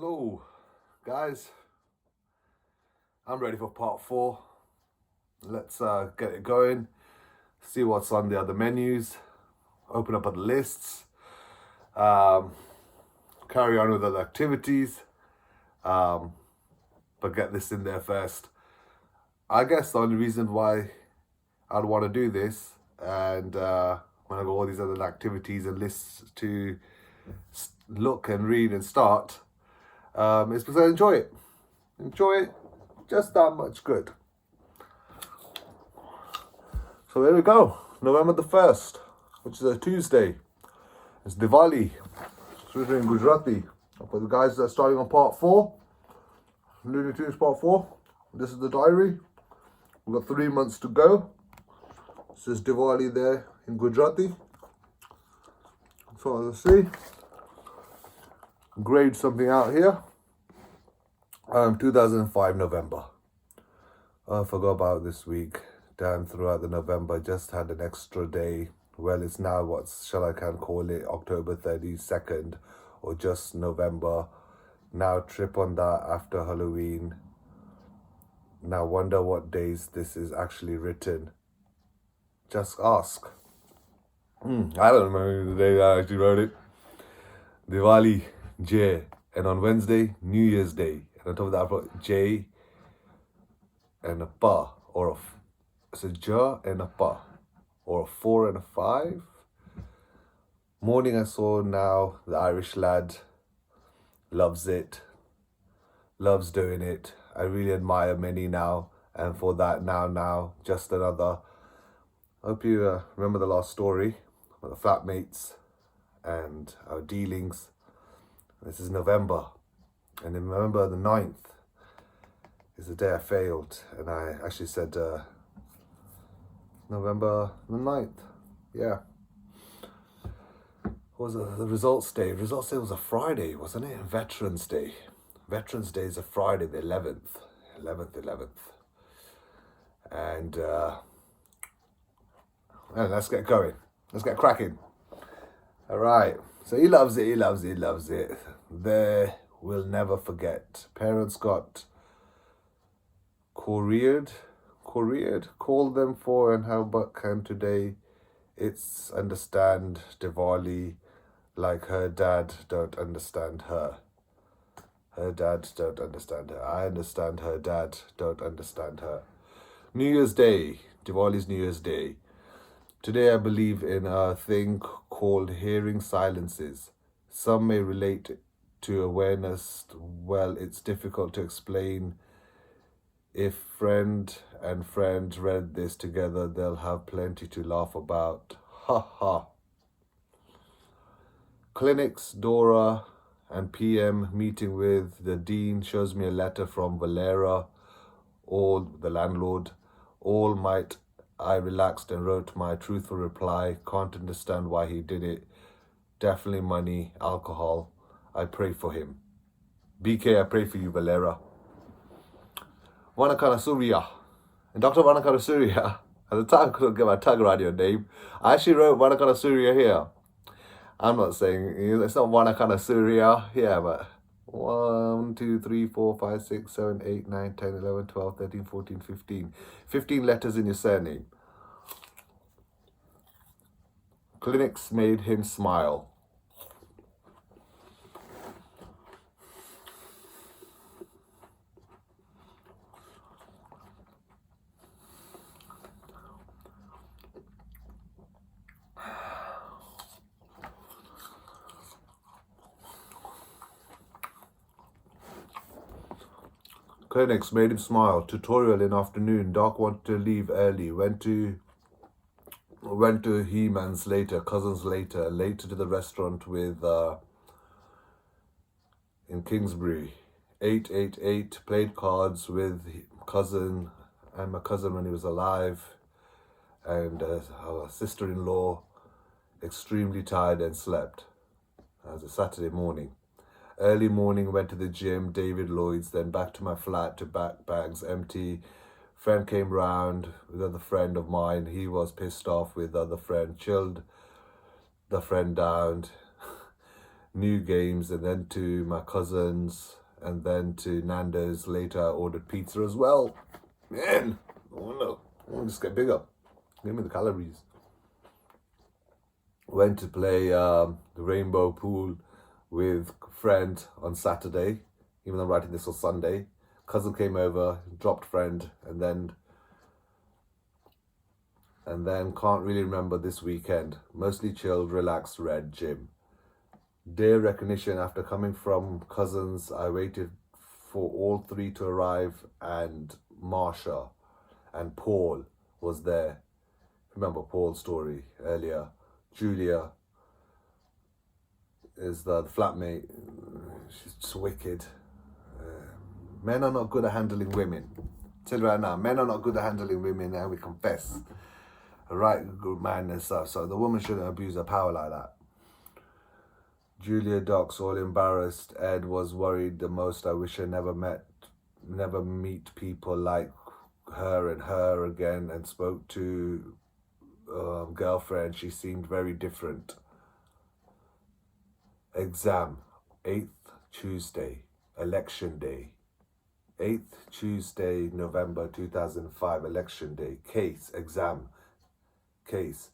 Hello, guys. I'm ready for part 4. Let's get it going. See what's on the other menus. Open up other lists. Um, Carry on with other activities. But get this in there first. I guess the only reason why I'd want to do this, and when I got all these other activities and lists to look and read and start, is because I enjoy it. Enjoy it just that much good. So there we go. November the 1st, which is a Tuesday. It's Diwali. It's written in Gujarati. For the guys that are starting on part 4, Looney Tunes part 4, this is the diary. We've got 3 months to go. It says Diwali there in Gujarati. So let's see. Grade something out here. 2005 November. I forgot about this week. Down throughout the November, just had an extra day. Well, it's now can call it October 32nd or just November. Now trip on that after Halloween. Now wonder what days this is actually written. Just ask. I don't remember the day I actually wrote it. Diwali, J. And on Wednesday, New Year's Day. And on top of that, I put J and a pa, or it's a J and a pa, or a 4 and a 5. Morning I saw now the Irish lad loves it, loves doing it. I really admire many now, and for that now, just another. I hope you remember the last story about the flatmates and our dealings. This is November, and in November the 9th is the day I failed, and I actually said November the 9th, yeah. What was the results day? Results day was a Friday, wasn't it? Veterans Day. Veterans Day is a Friday, the 11th. And let's get going. Let's get cracking. All right. So he loves it. There, we'll never forget. Parents got called them for and how but can today. It's understand Diwali like her dad don't understand her. Her dad don't understand her. I understand her dad don't understand her. New Year's Day. Diwali's New Year's Day. Today I believe in a thing called hearing silences. Some may relate to awareness. Well, it's difficult to explain. If friend and friend read this together, they'll have plenty to laugh about. Ha ha. Clinics, Dora, and PM meeting with the dean shows me a letter from Valera, the landlord. All might I relaxed and wrote my truthful reply. Can't understand why he did it. Definitely money, alcohol. I pray for him. BK, I pray for you, Valera. Vanakana Surya. And Dr. Vanakana Surya, at the time I couldn't get my tongue around your name. I actually wrote Vanakana Surya here. I'm not saying, it's not Vanakana Surya, yeah, but 1, 2, 3, 4, 5, 6, 7, 8, 9, 10, 11, 12, 13, 14, 15. 15 letters in your surname. Clinics made him smile. Clinics made him smile. Tutorial in afternoon. Doc wanted to leave early. Went to He-Man's later, cousins later to the restaurant with in Kingsbury. 888. Played cards with cousin and my cousin when he was alive, and our sister-in-law. Extremely tired and slept. It was a Saturday morning. Early morning, went to the gym, David Lloyd's, then back to my flat to bags empty. Friend came round with another friend of mine. He was pissed off with the other friend, chilled the friend down. new games, and then to my cousins, and then to Nando's. Later, I ordered pizza as well. Man, I want to just get bigger. Give me the calories. Went to play the rainbow pool with a friend on Saturday, even though I'm writing this on Sunday. Cousin came over, dropped friend, and then can't really remember this weekend. Mostly chilled, relaxed, read, gym. Day recognition. After coming from cousins, I waited for all three to arrive, and Marsha and Paul was there. Remember Paul's story earlier. Julia is the flatmate. She's just wicked. Men are not good at handling women. Tell you right now, men are not good at handling women, and we confess. Right, good man and stuff. So the woman shouldn't abuse her power like that. Julia Docs, all embarrassed. Ed was worried the most. I wish I never meet people like her again, and spoke to girlfriend. She seemed very different. Exam, 8th Tuesday, election day. 8th Tuesday, November 2005, election day. Case, exam, case.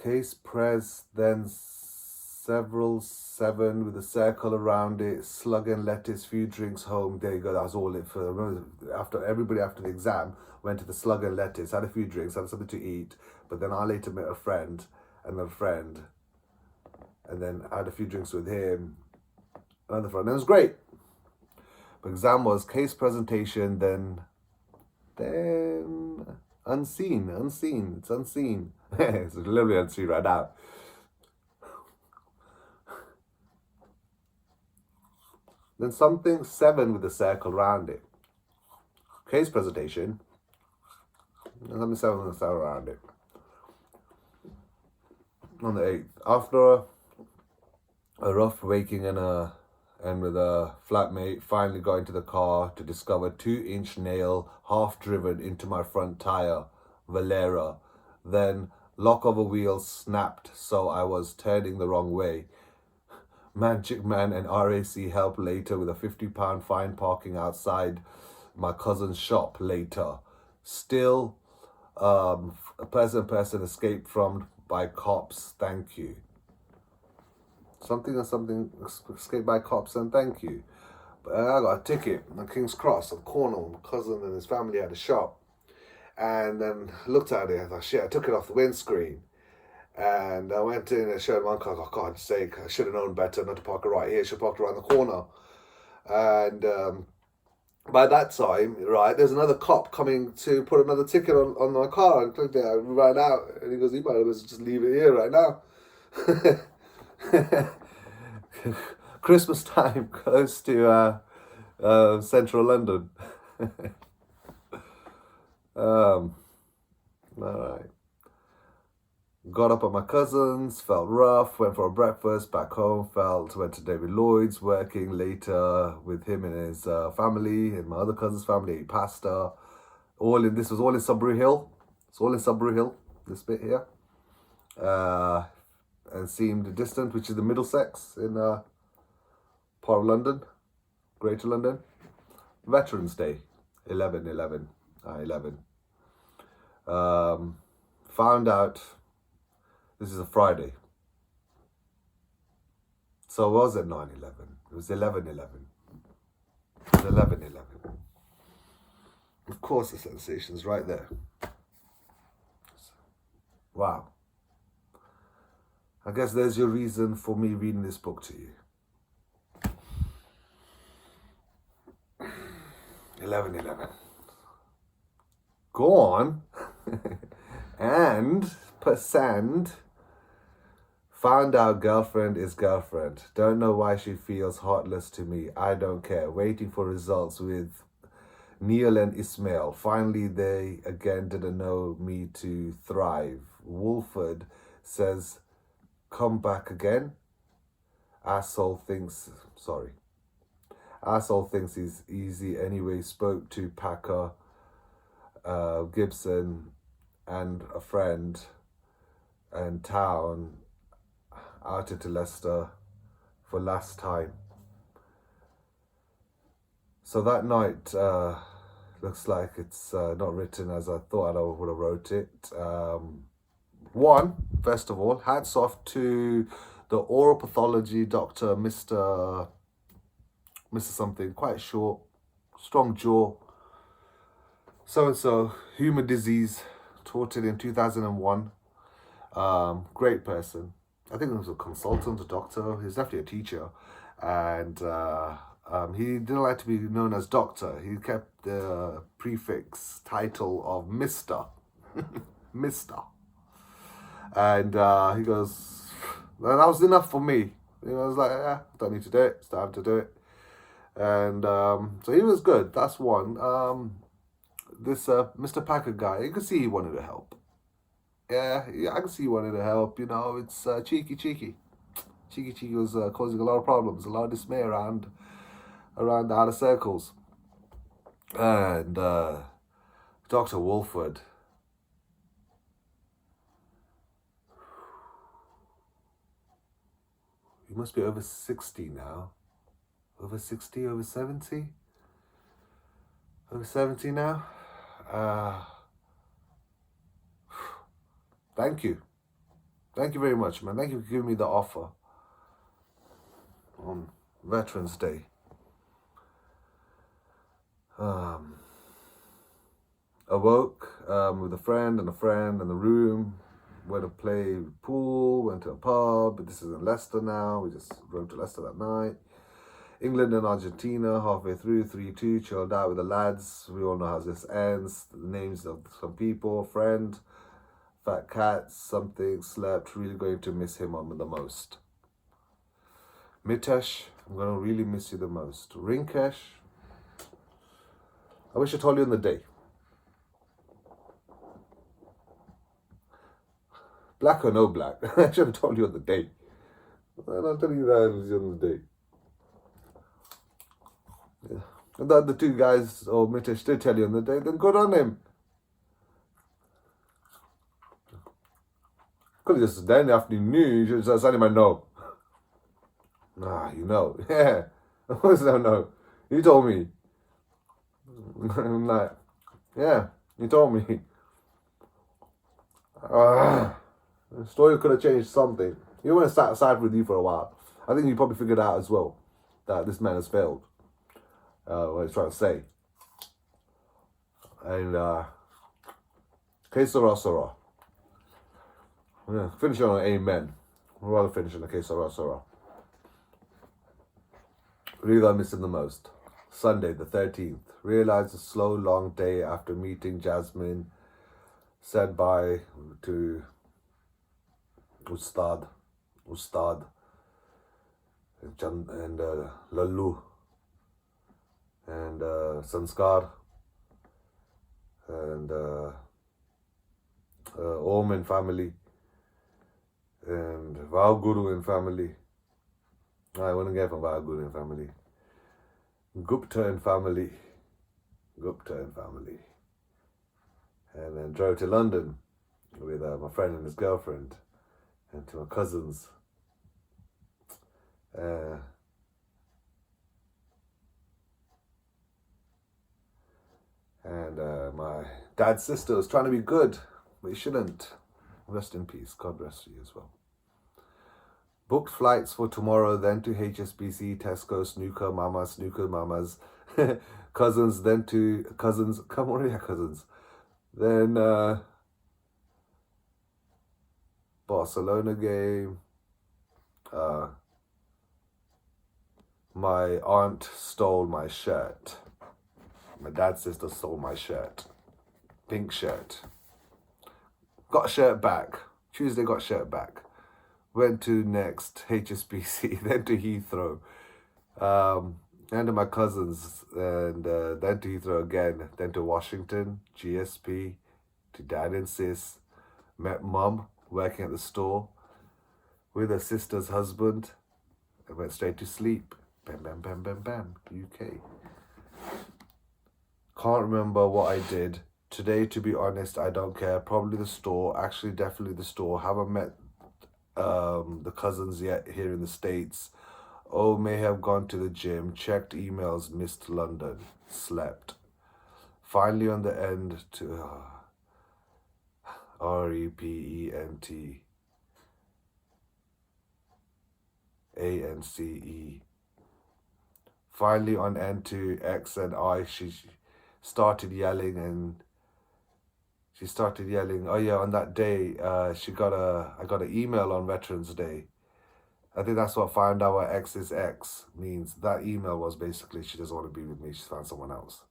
Case press, then several 7 with a circle around it, slug and lettuce, few drinks home. There you go, that was all it for. I remember after the exam went to the slug and lettuce, had a few drinks, had something to eat, but then I later met a friend, and then I had a few drinks with him, another friend, and it was great. But exam was case presentation, then unseen, it's unseen. It's literally unseen right now. Then something 7 with a circle around it. Case presentation, and something 7 with a circle around it. On the 8th, after a rough waking and with a flatmate, finally got into the car to discover 2-inch nail half driven into my front tire, Valera. Then lock of a wheel snapped, so I was turning the wrong way. Magic Man and RAC help later with a £50 fine parking outside my cousin's shop later. Still, a person escaped from by cops, thank you. Something escaped by cops and thank you. But I got a ticket on King's Cross on Cornwall. My cousin and his family had a shop. And then looked at it, I thought, shit, I took it off the windscreen. And I went in and showed my uncle, oh, God's sake, I should have known better not to park it right here. I should have parked around the corner. And by that time, right, there's another cop coming to put another ticket on my car. And clicked it, I ran out. And he goes, you might as well just leave it here right now. Christmas time, close to central London. All right. Got up at my cousin's, felt rough, went for a breakfast, back home, went to David Lloyd's, working later with him and his family, and my other cousin's family, ate pasta. This was all in Sudbury Hill. It's all in Sudbury Hill, this bit here. And seemed distant, which is the Middlesex in part of London, Greater London. Veterans Day, 11. Found out this is a Friday. So it wasn't 9/11. It was 11/11. It was 11/11. Of course, the sensation's right there. Wow. I guess there's your reason for me reading this book to you. 11/11. Go on. And percent found out girlfriend is girlfriend. Don't know why she feels heartless to me. I don't care. Waiting for results with Neil and Ismail. Finally, they again didn't know me to thrive. Wolford says, come back again. Asshole thinks he's easy anyway. Spoke to Packer, Gibson, and a friend in town. out into Leicester for last time. So that night looks like it's not written as I thought I would have wrote it. First of all, hats off to the oral pathology doctor, Mr. something, quite short, strong jaw, so-and-so, human disease, taught it in 2001. Great person. I think he was a consultant, a doctor. He was definitely a teacher. And he didn't like to be known as doctor. He kept the prefix title of Mr. Mr. And he goes, that was enough for me. You know, I was like, yeah, don't need to do it. It's time to do it. And so he was good. That's one. This Mr. Packer guy, you could see he wanted to help. Yeah, I can see he wanted to help. You know, it's cheeky. Cheeky was causing a lot of problems, a lot of dismay around the outer circles. And Dr. Wolford, he must be over 60 now. Over 60, over 70? Over 70 now? Thank you. Thank you very much, man. Thank you for giving me the offer on Veterans Day. Awoke with a friend in the room. Went to play pool, went to a pub. But this is in Leicester now. We just drove to Leicester that night. England and Argentina, halfway through, 3-2, chilled out with the lads. We all know how this ends. The names of some people, friend, fat cat, something, slept. Really going to miss him on the most. Mitesh, I'm going to really miss you the most. Rinkesh, I wish I told you on the day. Black or no black, I should have told you on the day. I'm not telling you that it was on the day. Yeah. And the other two guys, or Mitesh did tell you on the day, then good on him. Could have just done it after you knew. You should have said him, I know. Nah, you know. Yeah. Of course I know. You told me. I'm like, yeah, you told me. The story could have changed something. You want to sat aside with you for a while. I think you probably figured out as well that this man has failed. What he's trying to say. And que sera. Yeah, finish on an amen. I'd rather finish on a que sera. Really I miss him the most. Sunday the 13th. Realized a slow long day after meeting Jasmine. Said bye to Ustad and Lallu and Sanskar and Om and family and Vav Guru and family. I wouldn't get from Vav Guru and family. Gupta and family. And then drove to London with my friend and his girlfriend and to my cousins. And my dad's sister was trying to be good, but he shouldn't. Rest in peace. God rest you as well. Booked flights for tomorrow, then to HSBC, Tesco, snooker mamas, cousins, then to cousins, come on, yeah, cousins. Then Barcelona game. My aunt stole my shirt. My dad's sister stole my shirt. Pink shirt. Got a shirt back. Tuesday got shirt back. Went to next HSBC, then to Heathrow. And to my cousins, and then to Heathrow again, then to Washington, GSP, to dad and sis. Met mum working at the store with her sister's husband, and went straight to sleep. Bam, bam, bam, bam, bam, UK. Can't remember what I did. Today, to be honest, I don't care. Probably the store, actually definitely the store. Haven't met the cousins yet here in the States. Oh, may have gone to the gym, checked emails, missed London, slept. Finally on the end to REPENTANCE. Finally on end to X and I, she started yelling oh yeah, on that day, I got an email on Veterans Day. I think that's what found out what X is X means. That email was basically she doesn't want to be with me, she's found someone else.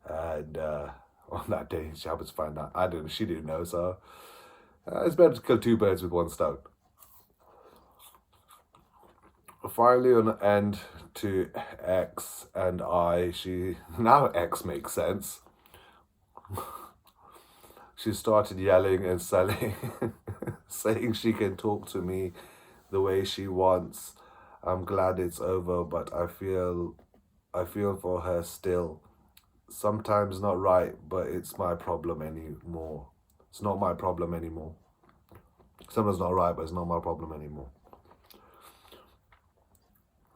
And on that day, she happens to find out. She didn't know, so it's better to kill two birds with one stone. Finally on the end to X and I, now X makes sense. She started yelling and saying she can talk to me the way she wants. I'm glad it's over, but I feel for her still. Sometimes not right, but it's my problem anymore. It's not my problem anymore. Sometimes not right, but it's not my problem anymore.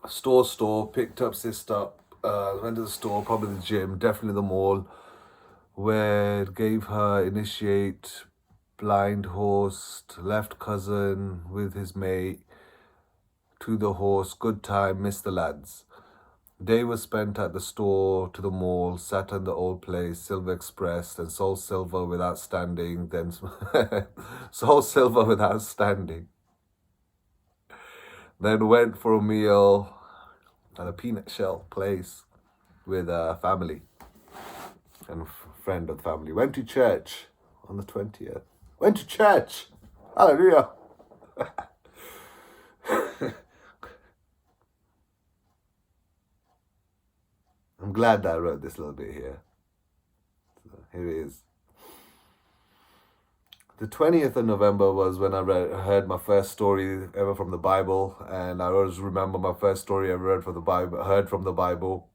Store, picked up sister, went to the store, probably the gym, definitely the mall, where it gave her initiate, blind horse, left cousin with his mate, to the horse, good time, missed the lads. Day was spent at the store, to the mall, sat in the old place, Silver Express, then sold silver without standing, then sold silver without standing. Then went for a meal at a peanut shell place with a family and a friend of the family. Went to church on the 20th. Went to church! Hallelujah! I'm glad that I wrote this little bit here. So here it is. The 20th of November was when I heard my first story ever from the Bible, and I always remember my first story I ever heard from the Bible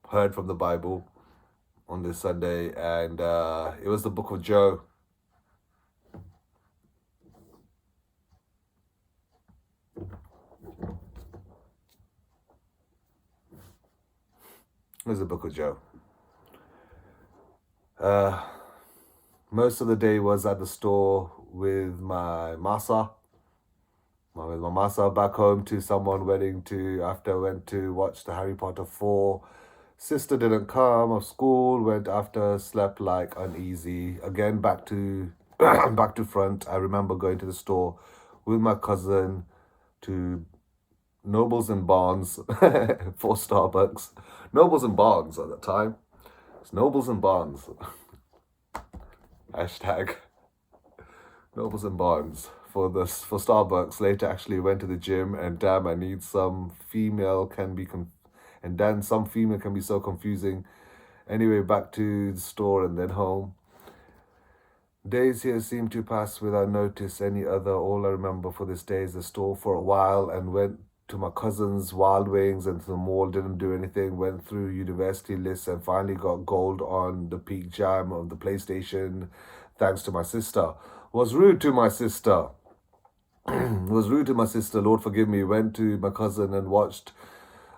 on this Sunday, and it was the book of Job. It was the book of Job. Most of the day was at the store with my masa. With my masa back home to someone after I went to watch the Harry Potter 4. Sister didn't come of school, went after, slept like uneasy. Again, back to back to front. I remember going to the store with my cousin to Nobles and Barnes for Starbucks. Nobles and Barnes at the time. It's Nobles and Barnes. Hashtag Nobles and Barnes for Starbucks. Later actually went to the gym, and damn, I need some female and then some female can be so confusing. Anyway, back to the store and then home. Days here seem to pass without notice any other. All I remember for this day is the store for a while, and went to my cousin's Wild Wings and to the mall, didn't do anything, went through university lists and finally got gold on the peak jam of the PlayStation thanks to my sister. Was rude to my sister. Lord forgive me. Went to my cousin and watched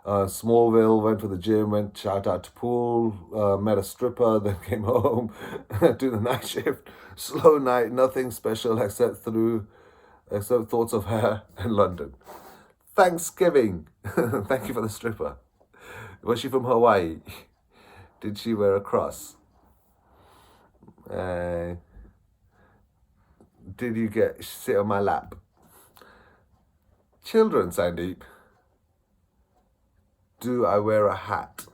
Smallville, went to the gym, went shout out to pool, met a stripper, then came home to the night shift. Slow night, nothing special except thoughts of her in London. Thanksgiving. Thank you for the stripper. Was she from Hawaii? Did she wear a cross? Did you sit on my lap? Children, Sandeep. Do I wear a hat?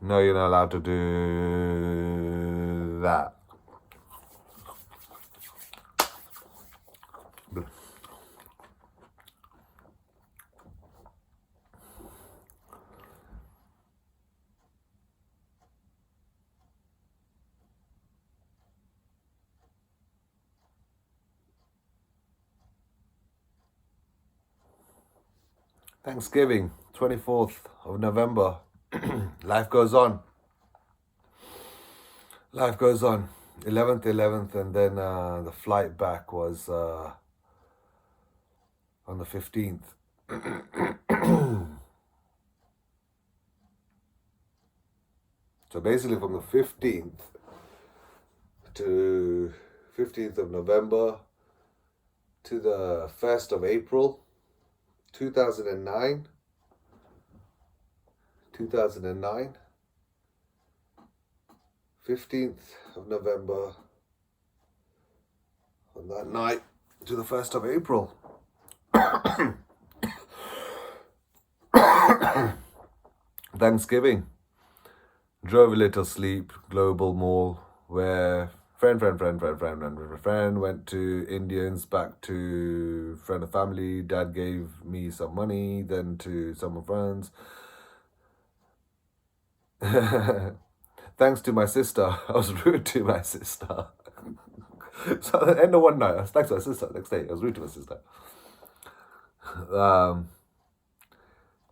No, you're not allowed to do that. Thanksgiving, 24th of November. Life goes on. Life goes on. 11th, and then the flight back was on the 15th. So basically from the 15th to 15th of November to the 1st of April 2009, 15th of November on that night to the 1st of April. Thanksgiving. Drove a little sleep, Global Mall, where friend went to Indians, back to friend of family. Dad gave me some money, then to some friends. Thanks to my sister, I was rude to my sister. So at the end of one night, I was thanks to my sister. Next day, I was rude to my sister.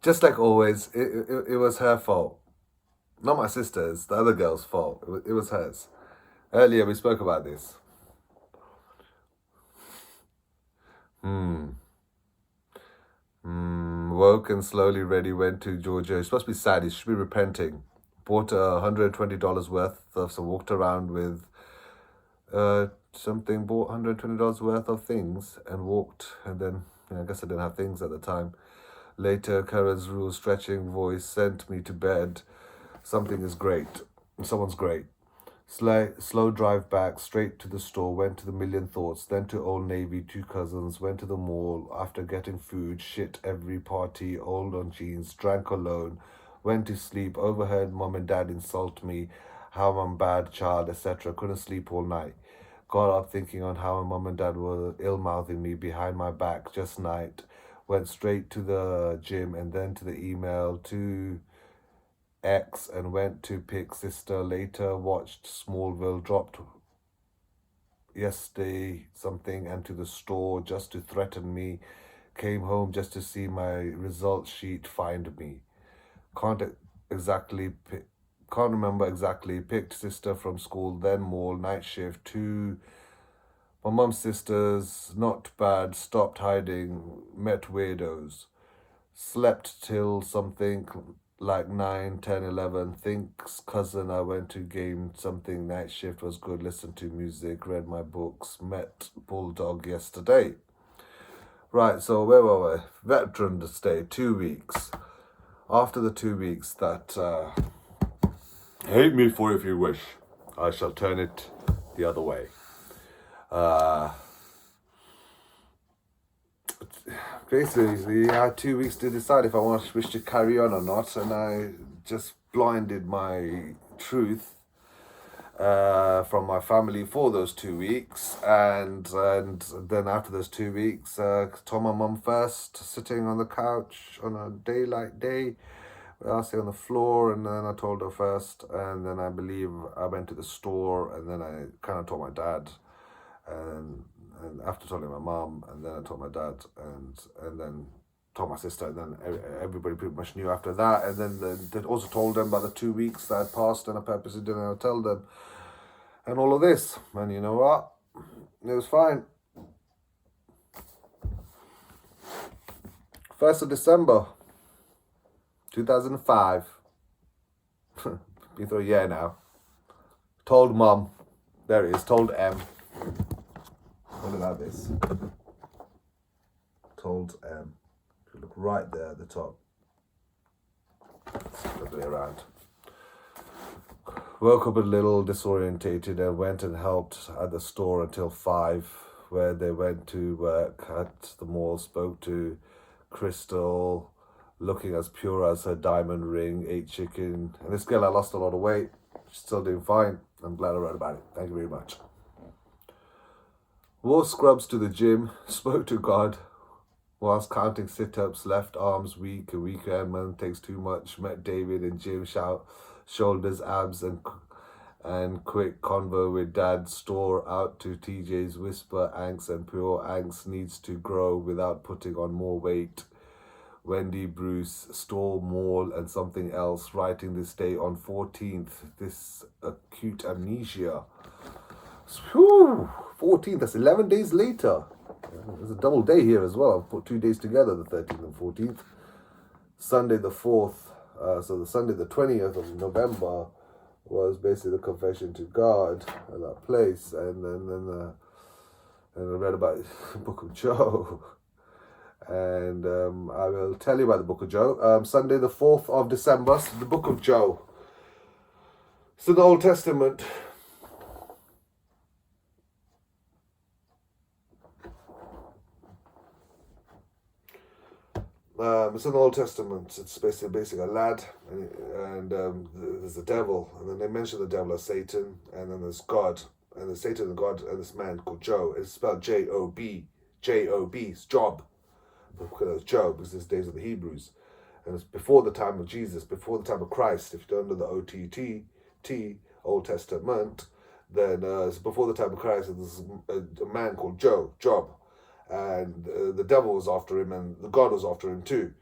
Just like always, it was her fault. Not my sister's, the other girl's fault. It was hers. Earlier we spoke about this. Woke and slowly ready, went to Georgia. He's supposed to be sad. He should be repenting. Bought $120 worth of, so walked around with something, bought $120 worth of things and walked. And then, I guess I didn't have things at the time. Later, Kara's rule, stretching voice sent me to bed. Something is great. Someone's great. Slow drive back, straight to the store, went to the Million Thoughts, then to Old Navy, 2 cousins, went to the mall, after getting food, shit every party, old on jeans, drank alone, went to sleep, overheard mom and dad insult me, how I'm a bad child, etc. Couldn't sleep all night. Got up thinking on how my mom and dad were ill-mouthing me behind my back just night. Went straight to the gym and then to the email, to X, and went to pick sister. Later watched Smallville, dropped yesterday something and to the store just to threaten me. Came home just to see my result sheet find me. Can't remember exactly. Picked sister from school, then mall, night shift, to my mum's sisters, not bad, stopped hiding, met weirdos. Slept till something like 9, 10, 11. Thinks cousin I went to game something, night shift was good, listened to music, read my books, met Bulldog yesterday. Right, so where were we? Veterans Day, 2 weeks. After the 2 weeks that, hate me for if you wish, I shall turn it the other way. Basically, I had 2 weeks to decide if I wish to carry on or not, and I just blinded my truth from my family for those 2 weeks, and then after those 2 weeks, told my mum first, sitting on the couch on a daylight day, I stay on the floor, and then I told her first, and then I believe I went to the store, and then I kind of told my dad, and after telling my mom, and then I told my dad, and then told my sister, and then everybody pretty much knew after that, and then they also told them about the 2 weeks that had passed, and I purposely didn't tell them, and all of this, and you know what? It was fine. 1st of December, 2005. Been through a year now. Told mom. There it is. Told M. What about this? Told M. If you look right there at the top. The way around. Woke up a little disorientated and went and helped at the store until 5, where they went to work at the mall, spoke to Crystal, looking as pure as her diamond ring, ate chicken. And this girl, I lost a lot of weight. She's still doing fine. I'm glad I wrote about it. Thank you very much. Wore scrubs to the gym, spoke to God whilst counting sit-ups, left arms weak, a weekend man takes too much, met David in gym, shout, shoulders, abs, and quick convo with dad, store out to TJ's, whisper, angst and pure angst needs to grow without putting on more weight. Wendy, Bruce, store, mall, and something else, writing this day on 14th, this acute amnesia. Whew, 14th, that's 11 days later. There's a double day here as well. I've put 2 days together, the 13th and 14th. Sunday the 4th, so the Sunday the 20th of November was basically the confession to God at that place. And then I read about the Book of Joe. And I will tell you about the Book of Joe. Sunday the 4th of December, the Book of Joe. So the Old Testament. It's in the Old Testament. It's basically a lad, and there's the devil, and then they mention the devil as Satan, and then there's God, and there's Satan and God, and this man called Job. It's spelled J-O-B. J-O-B. It's Job. Because it's Job, because it's days of the Hebrews. And it's before the time of Jesus, before the time of Christ. If you don't know the O-T-T, Old Testament, then it's before the time of Christ, and there's a man called Job. And the devil was after him, and the God was after him too.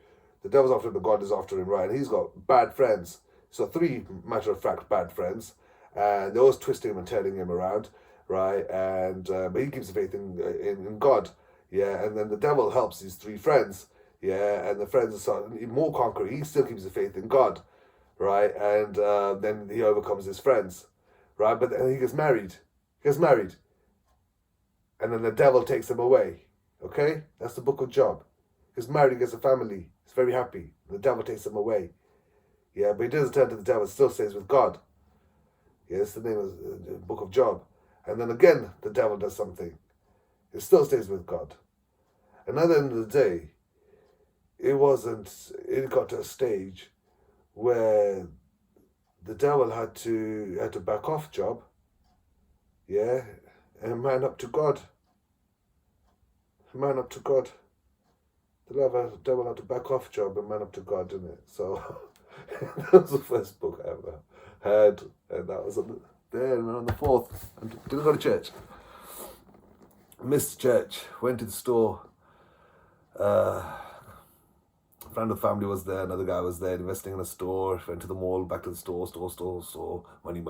The devil's after him, the God is after him, right? And he's got bad friends. So 3, matter of fact, bad friends. And they're always twisting him and turning him around, right? And but he keeps the faith in God, yeah. And then the devil helps these 3 friends, yeah. And the friends are more conquering. He still keeps the faith in God, right? And then he overcomes his friends, right? But then he gets married. And then the devil takes him away. Okay? That's the Book of Job. He's married, he gets a family. He's very happy. The devil takes him away. Yeah, but he doesn't turn to the devil, still stays with God. Yeah, that's the name of the Book of Job. And then again, the devil does something. It still stays with God. And at the end of the day, it got to a stage where the devil had to back off Job. Yeah, and man up to God. Man up to God. The devil had to back off Job and man up to God, didn't it? So that was the first book I ever heard, and that was there. And on the 4th, I didn't go to church. Missed church. Went to the store. A friend of the family was there. Another guy was there investing in a store. Went to the mall. Back to the store. Money,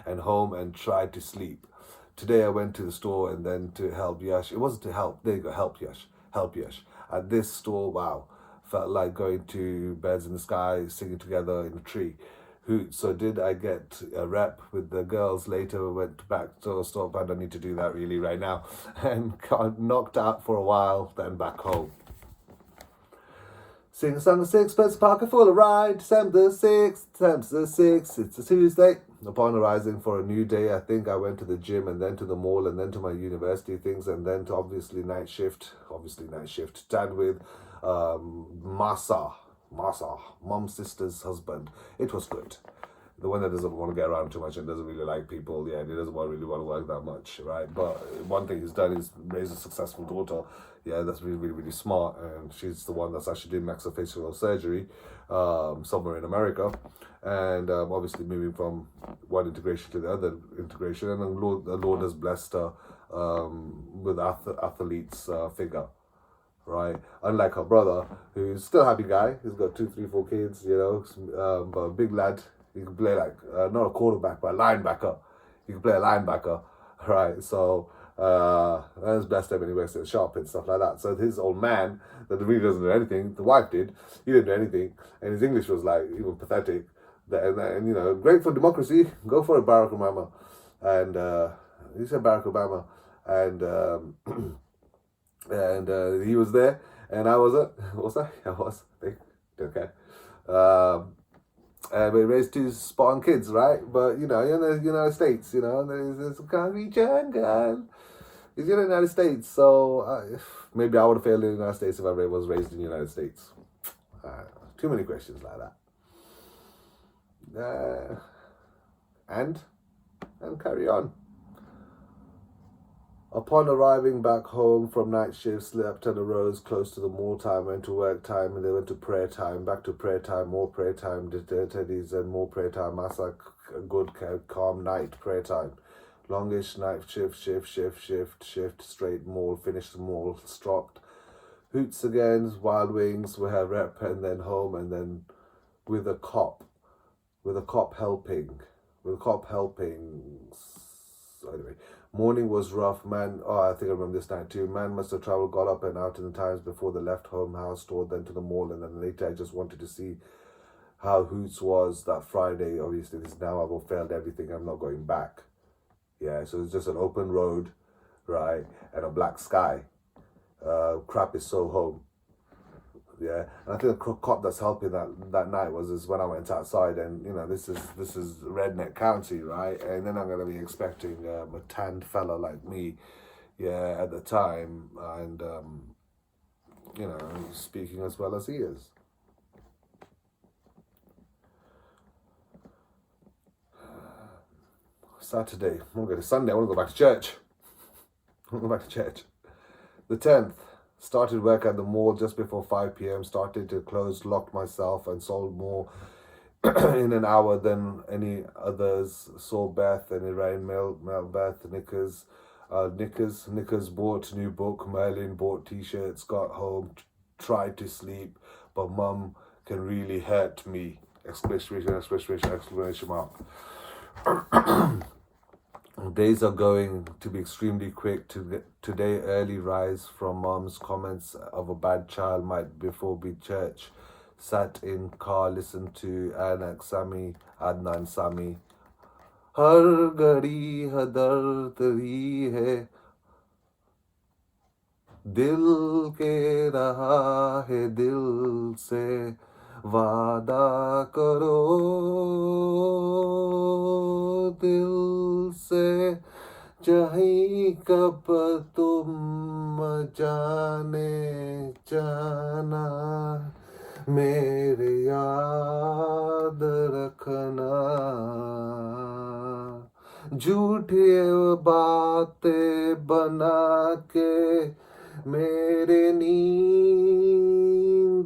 and home and tried to sleep. Today I went to the store and then to help Yash. It wasn't to help. There you go. Help Yash. At this store, wow, felt like going to Birds in the Sky, singing together in a tree. So did I get a rep with the girls later? Went back to the store, but I don't need to do that really right now. And got knocked out for a while, then back home. Sing a song of sixpence, pocket full of ride. December the 6th, it's a Tuesday. Upon arising for a new day, I think I went to the gym and then to the mall and then to my university things and then to obviously night shift, stand with Masa, mom's sister's husband. It was good. The one that doesn't want to get around too much and doesn't really like people, yeah, he doesn't really want to work that much, right? But one thing he's done is raise a successful daughter. Yeah, that's really smart, and she's the one that's actually doing maxillofacial surgery somewhere in America, and obviously moving from one integration to the other integration, and the Lord has blessed her with athlete's figure, right? Unlike her brother, who's still a happy guy. He's got 2, 3, 4 kids, you know, but a big lad. He can play like not a quarterback, but a linebacker. He can play a linebacker, right? So that's blessed him, and he works at a shop and stuff like that. So his old man that really doesn't do anything, the wife did. He didn't do anything, and his English was like even pathetic. And you know, great for democracy. Go for it, Barack Obama. And he said Barack Obama, and and he was there, and I wasn't. Was I? I was. Okay. But he raised 2 spot-on kids, right? But, you know, in the United States, you know, there's a country jungle. He's in the United States, so maybe I would have failed in the United States if I was raised in the United States. Too many questions like that. And carry on. Upon arriving back home from night shift, slept and arose close to the mall time, went to work time, and then went to prayer time, back to prayer time, more prayer time, did teddies and more prayer time. That's like a good, calm night, prayer time. Longish night shift, straight mall, finished the mall, stopped. Hoots again, Wild Wings, we have rep, and then home, and then with a cop helping So anyway, morning was rough, man. Oh, I think I remember this night too. Man must have traveled, got up and out in the times before they left home, house, store, then to the mall, and then later I just wanted to see how Hoots was that Friday. Obviously, this now I've failed everything. I'm not going back. Yeah, so it's just an open road, right, and a black sky. Crap is so home. Yeah, and I think the cop that's helping that night is when I went outside, and this is redneck county, right? And then I'm gonna be expecting a tanned fella like me, yeah, at the time, and speaking as well as he is. Saturday, I'm gonna go to Sunday. I want to go back to church. I want to go back to church. The 10th. Started work at the mall just before 5 p.m. Started to close, locked myself, and sold more in an hour than any others. Saw Beth and Irain, Mel Beth, Knickers. Knickers bought new book. Merlin bought t-shirts. Got home, tried to sleep, but mum can really hurt me! Exclamation mark. Days are going to be extremely quick. Today, early rise from mom's comments of a bad child might before be church. Sat in car, listened to Anak Sami, Adnan Sami. Har gadi hadar tari hai, dil ke raha hai dil se. वादा करो दिल से चाहे कब तुम जाने जाना मेरे याद रखना झूठी बातें बना के मेरे नींद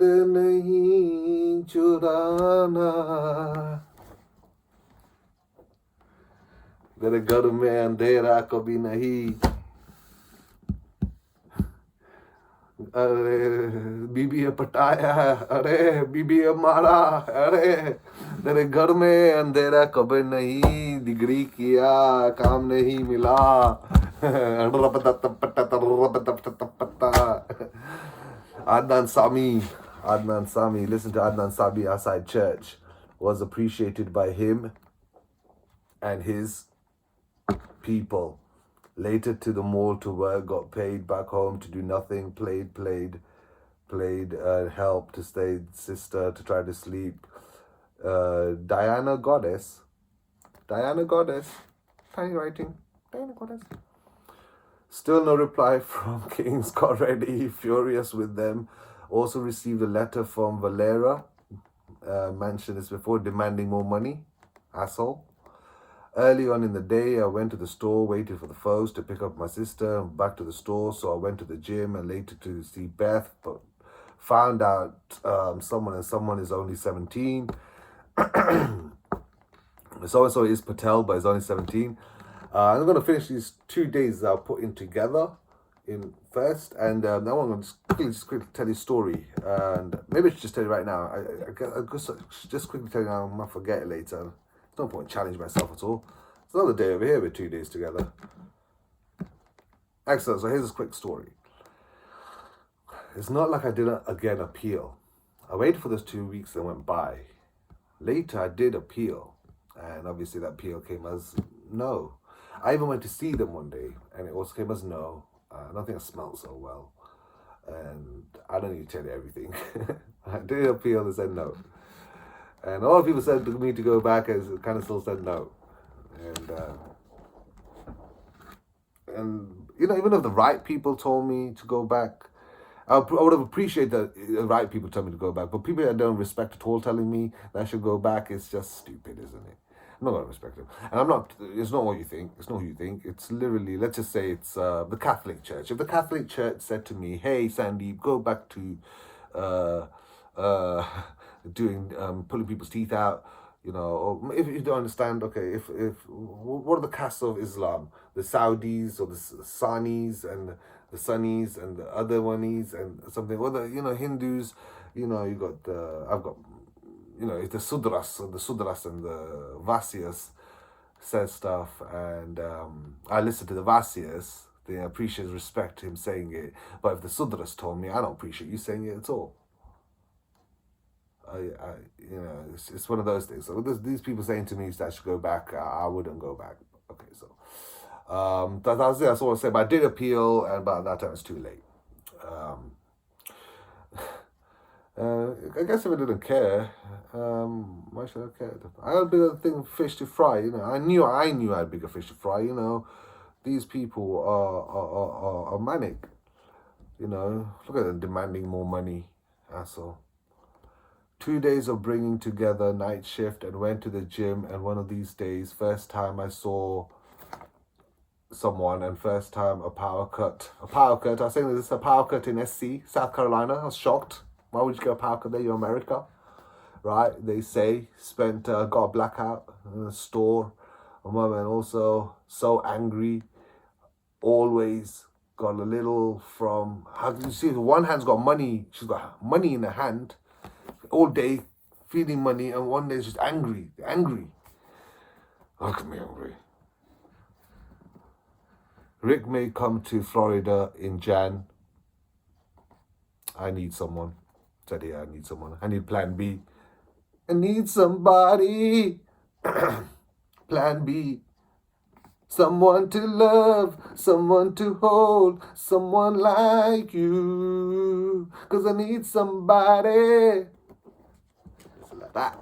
नहीं चुराना तेरे घर में अंधेरा कभी नहीं अरे बीबी ने पटाया अरे बीबी ने मारा अरे तेरे घर में अंधेरा कभी नहीं डिग्री किया काम नहीं मिला Adnan Sami, listen to Adnan Sami outside church, was appreciated by him and his people. Later to the mall to work, got paid, back home to do nothing, played, helped to stay, sister to try to sleep. Diana Goddess, tiny writing, Diana Goddess. Still no reply from Kings, got ready, furious with them. Also received a letter from Valera, mentioned this before, demanding more money. Asshole. Early on in the day, I went to the store, waited for the foes to pick up my sister, back to the store, so I went to the gym and later to see Beth, but found out someone is only 17. So-and-so is Patel, but he's only 17. I'm going to finish these 2 days that I'll put in together in first, and now I'm going to just quickly tell you a story, and maybe I should just tell you right now. I just quickly tell you now, I might forget it later. There's no point challenging myself at all. It's another day over here with 2 days together. Excellent, so here's this quick story. It's not like I didn't again appeal. I waited for those 2 weeks that went by. Later I did appeal, and obviously that appeal came as no. I even went to see them one day, and it also came as no. I don't think I smelled so well, and I don't need to tell you everything. I did appeal and said no, and a lot of people said to me to go back, as kind of still said no, and even if the right people told me to go back, I would have appreciated that the right people told me to go back, but people I don't respect at all telling me that I should go back, it's just stupid, isn't it? I'm not going to respect it. And it's not what you think. It's not who you think. It's literally, let's just say it's the Catholic Church. If the Catholic Church said to me, hey, Sandeep, go back to pulling people's teeth out, or if you don't understand, okay, what are the castes of Islam? The Saudis or the Sunnis and the Sunnis and the other ones and something. Or the, Hindus, you got it's the Sudras and the Vasyas. says stuff, and I listen to the Vasias. They appreciate, respect him saying it. But if the Sudras told me, I don't appreciate you saying it at all. It's one of those things. So these people saying to me that I should go back, I wouldn't go back. Okay, so that's it. That's all I say. But I did appeal, and by that time it's too late. Um, I guess if I didn't care, why should I care? I had a bigger thing, fish to fry. I knew I had bigger fish to fry. These people are manic. Look at them demanding more money. Asshole. 2 days of bringing together night shift and went to the gym, and one of these days, first time I saw someone and first time a power cut. I was saying this is a power cut in SC, South Carolina. I was shocked. Why would you get a power cut there? You're America. Right? They say, got a blackout in a store. A woman also so angry, always got a little from, how can you see, one hand's got money, she's got money in her hand, all day feeding money, and one day she's angry. Look at me angry. Rick may come to Florida in Jan. I need someone. Said, yeah, I need someone. I need plan B. I need somebody. Plan B. Someone to love, someone to hold, someone like you. 'Cause I need somebody. Like that.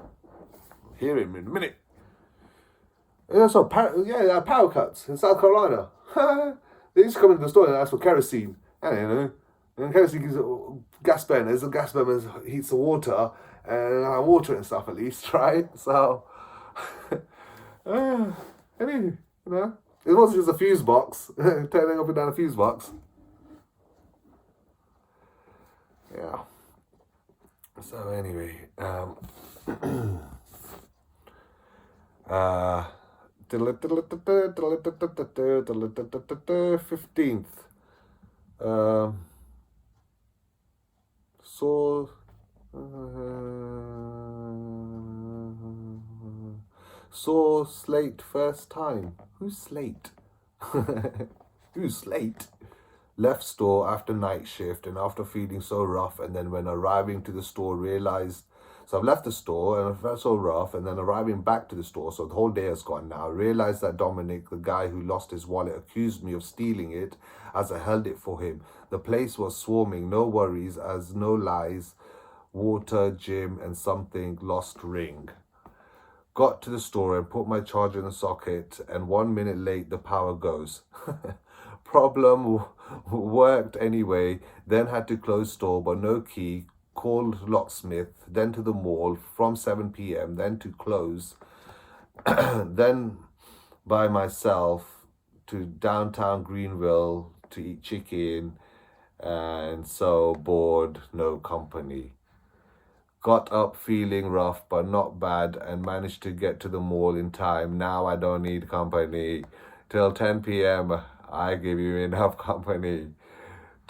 Hear him in a minute. So power cuts in South Carolina. They just come into the store and ask for kerosene. And kerosene gives gas burners, and gas burners heats the water, and water and stuff at least, right? So, anyway, it wasn't just a fuse box, turning up and down a fuse box. Yeah. So anyway, 15th. Saw Slate first time. Who's Slate? Who's Slate? Left store after night shift and after feeling so rough, and then when arriving to the store realized, so I've left the store and I felt so rough, and then arriving back to the store, so the whole day has gone now, realized that Dominic, the guy who lost his wallet, accused me of stealing it as I held it for him. The place was swarming, no worries, as no lies, water, gym, and something lost ring. Got to the store and put my charger in the socket, and 1 minute late the power goes. Problem worked anyway, then had to close store but no key, called locksmith, then to the mall from 7 p.m, then to close, then by myself to downtown Greenville to eat chicken, and so bored, no company. Got up feeling rough but not bad and managed to get to the mall in time. Now I don't need company. Till 10 p.m. I give you enough company.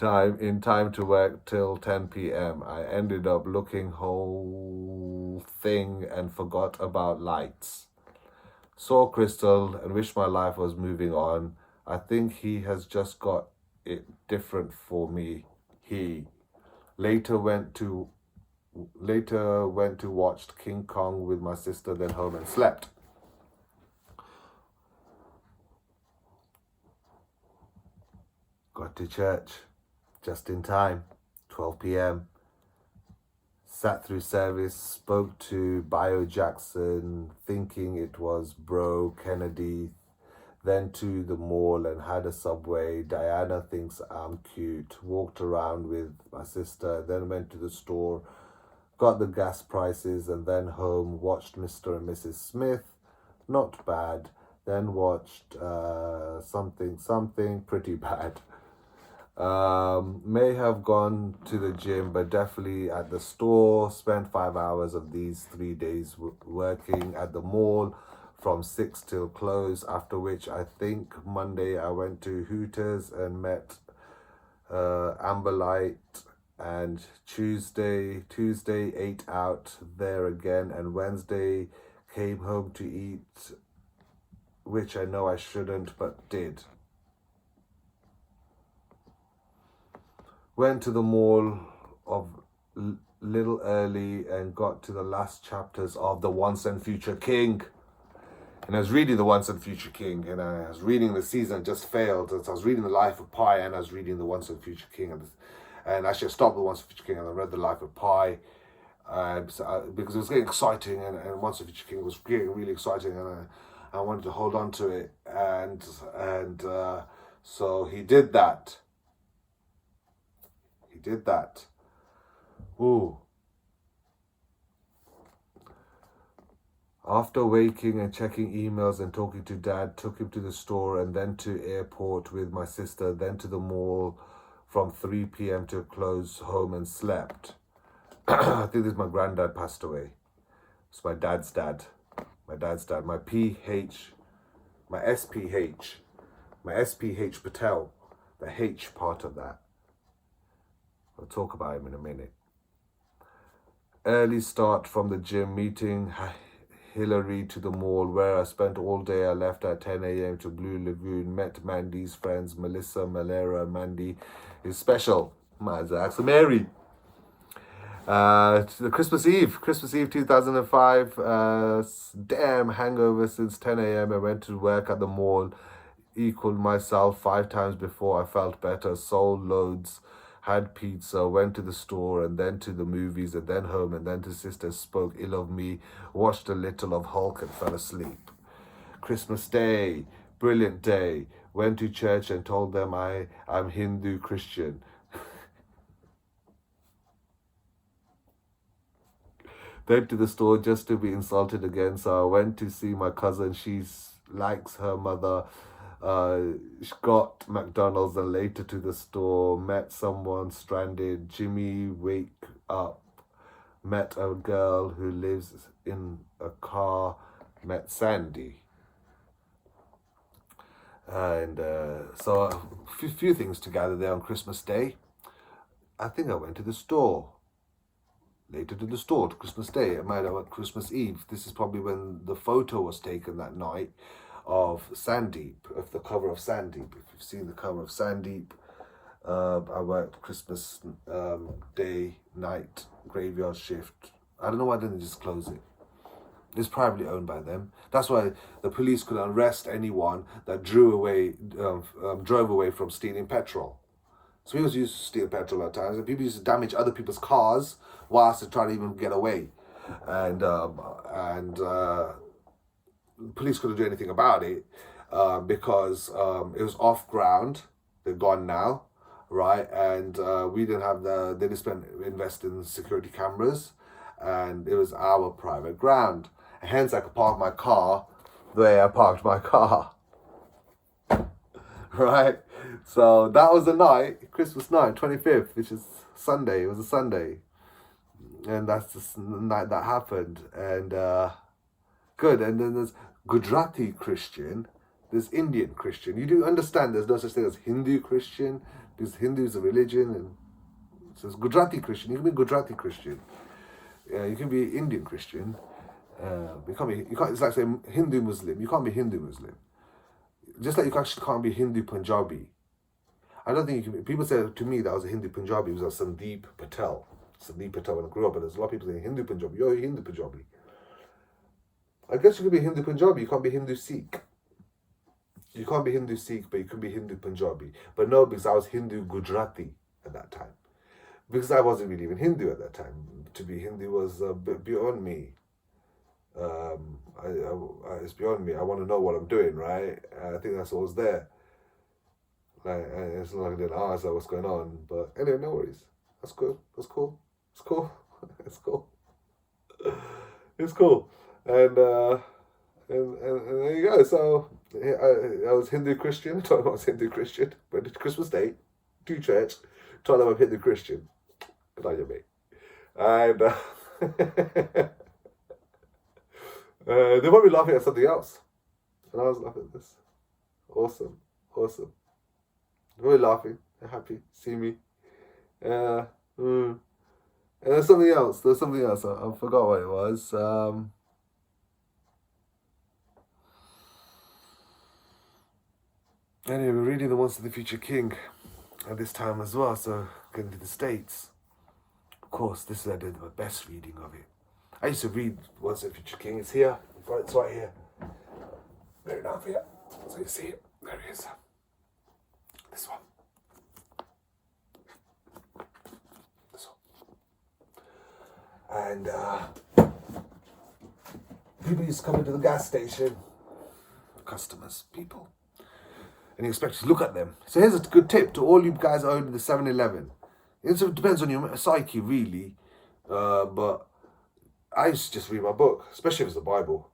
In time to work till 10 p.m. I ended up looking whole thing and forgot about lights. Saw Crystal and wished my life was moving on. I think he has just got it different for me. He later went to watch King Kong with my sister, then home and slept. Got to church just in time, 12 p.m. Sat through service, spoke to Bio Jackson, thinking it was Bro Kennedy, then to the mall and had a Subway. Diana thinks I'm cute. Walked around with my sister, then went to the store, got the gas prices, and then home, watched Mr. and Mrs. Smith, not bad, then watched something pretty bad. May have gone to the gym, but definitely at the store. Spent 5 hours of these 3 days working at the mall from 6 till close, after which I think Monday I went to Hooters and met Amberlight, and Tuesday ate out there again, and Wednesday came home to eat which I know I shouldn't, but did. Went to the mall of little early and got to the last chapters of The Once and Future King. And I was reading The Once and Future King, and I was reading the season just failed. So I was reading The Life of Pi, and I was reading The Once and Future King. And actually I stopped The Once and Future King, and I read The Life of Pi. Because it was getting exciting, and Once and Future King was getting really exciting, and I wanted to hold on to it. And so he did that. He did that. Ooh. After waking and checking emails and talking to Dad, took him to the store and then to airport with my sister, then to the mall from 3 p.m. to close home and slept. I think this is my granddad passed away. It's my dad's dad. My dad's dad. My SPH Patel. The H part of that. I'll talk about him in a minute. Early start from the gym, meeting Hillary to the mall, where I spent all day. I left at 10 a.m. to Blue Lagoon, met Mandy's friends, Melissa, Malera, Mandy is special. Mazak, so Mary. The Christmas Eve 2005. Damn hangover since 10 a.m. I went to work at the mall, equaled myself 5 times before I felt better, sold loads, had pizza, went to the store and then to the movies and then home and then to sisters, spoke ill of me, watched a little of Hulk and fell asleep. Christmas Day, brilliant day, went to church and told them I'm Hindu Christian. Then to the store just to be insulted again, so I went to see my cousin. She likes her mother. She got McDonald's and later to the store, met someone stranded. Jimmy wake up, met a girl who lives in a car, met Sandy. And so a few things to gather there on Christmas Day. I think I went to the store. Later to the store to Christmas Day. I might have went Christmas Eve. This is probably when the photo was taken that night of Sandeep, of the cover of Sandeep. If you've seen the cover of Sandeep, I worked Christmas day, night, graveyard shift. I don't know why they didn't just close it. It's privately owned by them. That's why the police could arrest anyone that drove away from stealing petrol. So people used to steal petrol at times, and people used to damage other people's cars whilst they try to even get away. And the police couldn't do anything about it because it was off ground. They're gone now, right? And we didn't have they didn't invest in security cameras, and it was our private ground. And hence, I could park my car the way I parked my car. Right? So that was the night, Christmas night, 25th, which is Sunday. It was a Sunday. And that's the night that happened. And good. And then there's Gujarati Christian. There's Indian Christian. You do understand there's no such thing as Hindu Christian, because Hindu is a religion. And so it's Gujarati Christian. You can be Gujarati Christian. You can be Indian Christian. You can't. It's like saying Hindu Muslim. You can't be Hindu Muslim. Just like you actually can't be Hindu Punjabi. I don't think you can. People say to me that I was a Hindu Punjabi. It was a Sandeep Patel. Sandeep Patel when I grew up, and there's a lot of people saying Hindu Punjabi. You're a Hindu Punjabi. I guess you could be Hindu Punjabi. You can't be Hindu Sikh. You can't be Hindu Sikh, but you can be Hindu Punjabi. But no, because I was Hindu Gujarati at that time. Because I wasn't really even Hindu at that time. To be Hindu was a bit beyond me. It's beyond me. I want to know what I'm doing, right? I think that's what was there. Like, it's not like I didn't ask what's going on, but anyway, no worries. That's cool. That's cool. It's cool. It's cool. It's cool. And there you go. So I was Hindu Christian. I told them I was Hindu Christian. Went to Christmas Day, to church. Told them I'm Hindu Christian. Good on you, mate. And they might be laughing at something else. And I was laughing at this. Awesome. Awesome. They were laughing. They're happy. See me. And there's something else. I forgot what it was. Anyway, we're reading The Once and the Future King at this time as well, so getting to the States. Of course, this is I did my best reading of it. I used to read Once and the Future King. It's here. It's right here. There enough here. So you see it. There it is. This one. This one. And people used to come into the gas station. Customers, people. And you expect you to look at them. So here's a good tip to all you guys out in the 7-Eleven. It depends on your psyche, really. But I used to just read my book, especially if it's the Bible.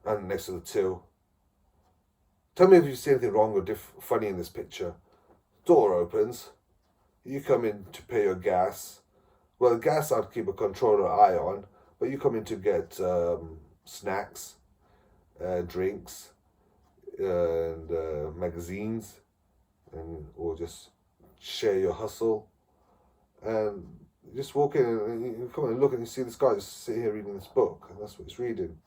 And next to the till. Tell me if you see anything wrong or funny in this picture. Door opens. You come in to pay your gas. Well, the gas I'd keep a controller eye on. But you come in to get snacks, drinks, and magazines, or just share your hustle, and you just walk in and you come in and look and you see this guy just sitting here reading this book, and that's what he's reading,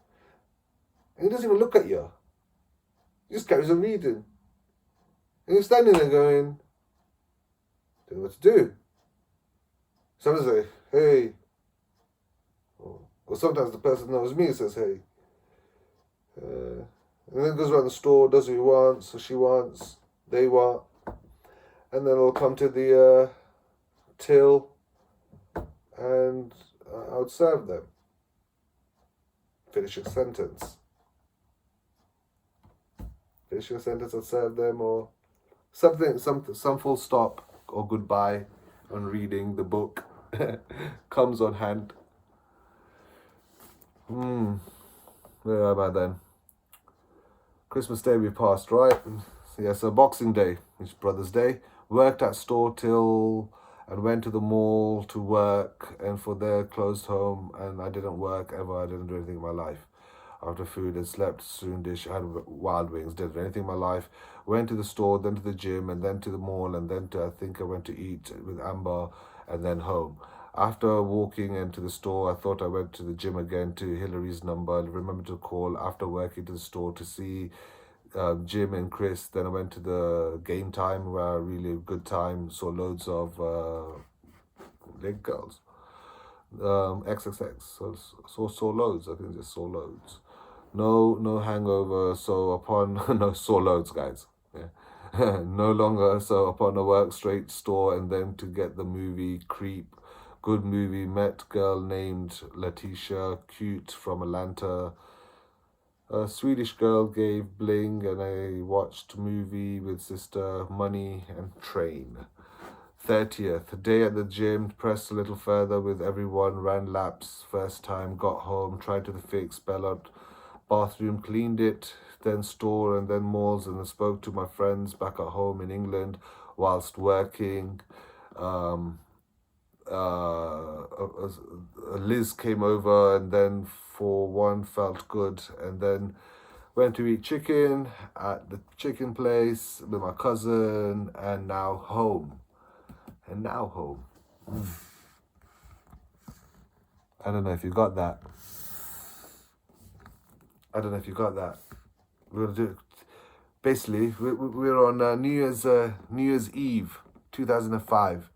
and he doesn't even look at you. He just carries on reading, and you're standing there going, don't know what to do. Someone say, hey, or sometimes the person knows me and says, hey. And then goes around the store, does what he wants, or she wants, they want. And then I'll come to the till, and I would serve them. Finish your sentence. Finish your sentence, I'd serve them, or something, some full stop or goodbye on reading the book comes on hand. Where am I then? Christmas Day we passed, right? Yeah, so Boxing Day, which is Brother's Day. Worked at store till and went to the mall to work, and for there closed home, and I didn't work ever. I didn't do anything in my life. After food and slept, soon dish, had wild wings, didn't do anything in my life. Went to the store, then to the gym, and then to the mall, and then I think I went to eat with Amber, and then home. After walking into the store, I thought I went to the gym again to Hillary's number. I remembered to call after working to the store to see Jim and Chris. Then I went to the game time, where I really had a good time. Saw loads of leg girls. XXX. So saw loads. I think just saw loads. No hangover. So upon no saw loads, guys. Yeah. No longer. So upon a work straight store, and then to get the movie Creep. Good movie. Met girl named Letitia, cute, from Atlanta. A Swedish girl gave bling, and I watched movie with sister, money, and train. 30th, day at the gym, pressed a little further with everyone, ran laps, first time, got home, tried to the fix, spell out bathroom, cleaned it, then store, and then malls, and then spoke to my friends back at home in England whilst working. Liz came over, and then for one felt good, and then went to eat chicken at the chicken place with my cousin, and now home. I don't know if you got that. We're gonna do. Basically, we're on New Year's Eve, 2005.